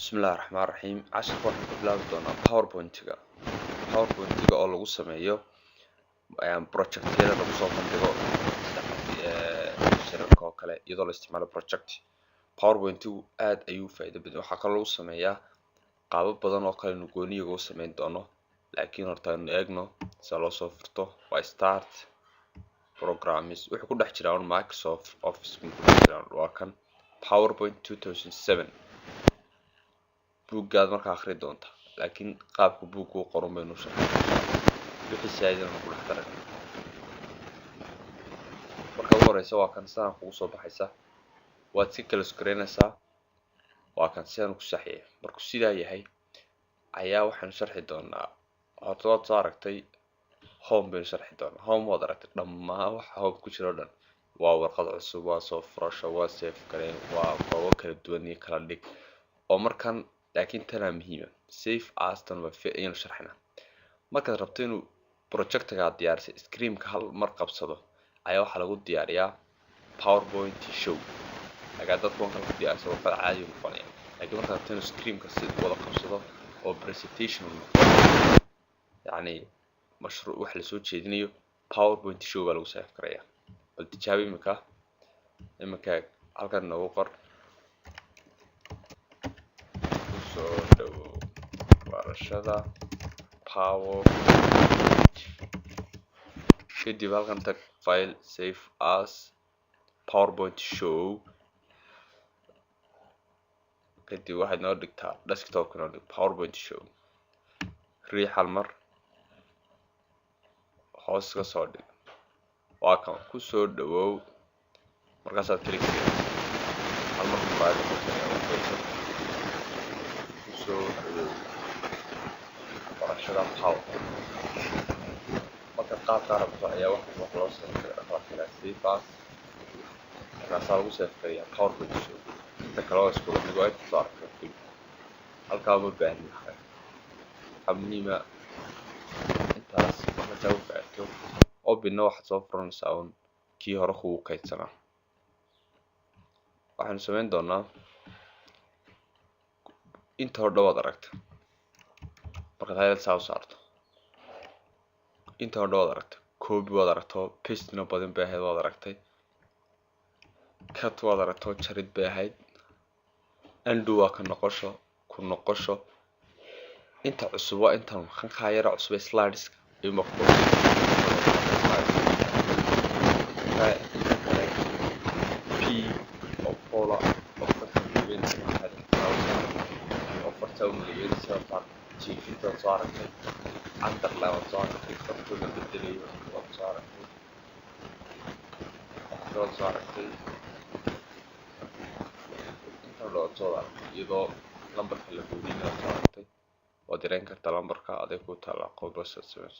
بسم الله الرحمن الرحيم عشان waxaan ku bilaabi doonaa PowerPoint-ga oo lagu sameeyo project-yada lagu soo bandhigo shirarka oo kale iyadoo la isticmaalo project PowerPoint-gu aad ayuu faa'iido badan waxa kale lagu sameeyaa qaabab badan oo kale gooniga u sameyn doono laakiin horta aan eegno sida loo soo furto waa start programs wuxuu ku dhex jiraa Microsoft Office waa kan PowerPoint 2007 buuggaad marka akhri doonta laakiin qaabka buuggu qoran baynu sharaxnaa wixii saayidana ku dhex daray marka ugu horeysa waa kan saan kugu soo baxaysa waad si kala screenaysaa waa kan saan ku saxiyay markuu sidaa yahay ayaa waxaan sharxi doonaa horta waad soo aragtay home baynu sharxi doonaa home waad aragtay dhammaan waxa home ku jira dhan waa warqad cusub waa soo furasho waa save gareyn waa qodobo kala duwan iyo kala dhig oo markan laakiin tana muhiima save as tan waa fiican sharxna markaad rabto inuu project-ga diyaarsay screen-ka hal mar qabsado ayaa waxa lagu diyaariyaa PowerPoint show laga dadku kala diyaarsan waxa caadi u noqonaya laakiin markaad rabto inuu screen-ka si wada qabsado oo presentation yani mashruuc wax la soo jeedinayo PowerPoint show baa lagu save gareeyaa bal tijaabi imika halkan noogu qor barashada PowerPoint kadib halkan tag file save as PowerPoint show kadib waxaad noo dhigtaa desktop-ka noo dhig PowerPoint show riix hal mar hoos ka soo dhig waa kan ku soo dhawow markaasaad click hal mar file so barashada PowerPoint marka qaabka rabto ayaa wax loo sameeyaa qaabka save as marka lagu save gareeyaa PowerPoint show inta kale oo isku mid ah soo arkay halka ma baahan yahay muhiima intaas marka soo faa'iido oo bina wax soo furanaysaa kii hore ku kaydsanaa waxaan sameyn doonaa inta hor dhawaad aragta marka hay'ad soo saarto inta hor dhawaad aragta copy waad aragto paste na badan baahayd waad aragtay cut waad aragto jarid baahayd undo waa ka noqosho inta cusub waa inta kan yara cusub slides iyo maqbo p of pola of jiifinta soo aragtay underline soo aragtay qofkuna bedelayo soo aragtay inta loo soo aragtay iyadoo lambarka la guudinayo soo aragtay oo direen karta lambarka adeeg ku taala qodobbada SMS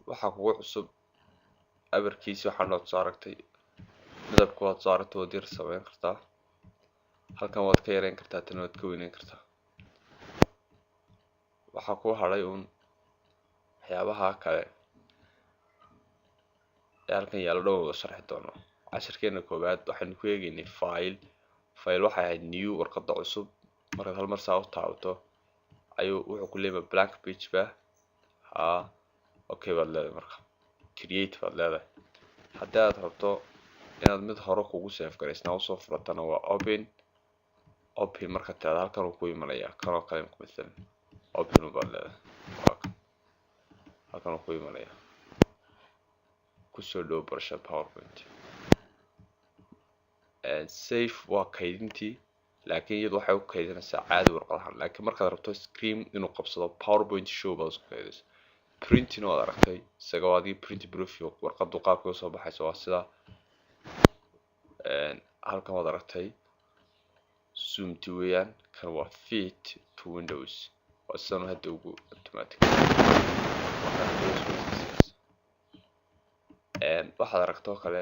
waxa kugu cusub abarkiisa waxa loo soo aragtay midabka waad soo aragtay oo dir sameyn kartaa halkan waad ka yareyn kartaa tan waad ka weyneyn kartaa waxa ku haray waxyaabaha kale halkan yaalo dhow sharxi doono casharkeena koobaad waxaan ku eegaynay file waxa ahayd new warqad cusub marka hal mar soo taabto ayuu wuxuu ku leeyahay blank page ba okay baad leedahay marka create baad leedahay haddaad rabto inaad mid hore kugu save gareysna oo soo furatana waa open marka taad halkan uu ku imanaya kanoo kale ku midan open baad leedahay halkan uu ku imanaya ku soo dhaw barashada PowerPoint save waa kaydintii laakiin iyadu waxay u kaydinaysaa caadi warqadahan laakiin markaad rabto screen inuu qabsado PowerPoint show baad isku kaydinaysaa printing oo aragtay sagawaadii print proof warqadu qaabka soo baxaysa waa sida halkan waad aragtay zoom to weeyaan kan waa fit to windows waa sida hadda ugu automatic waxaad aragtoo kale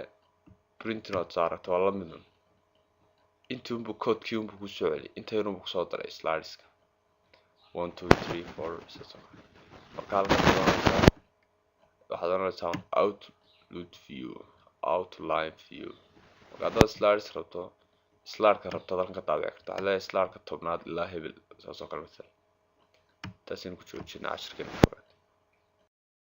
printing oo saarto waa la mid intuu code-kii ku soo celi intaynu ku soo daray slides-ka 1 2 3 4 marka waxaad oranaysaa outline view marka slides rabto slaarka rabto halkan ka daabici karto waxaa leeyahay slaarka tobnaad ilaa hebel saas oo kale mesela taasaynu ku joojinaa cashirkeena koowaad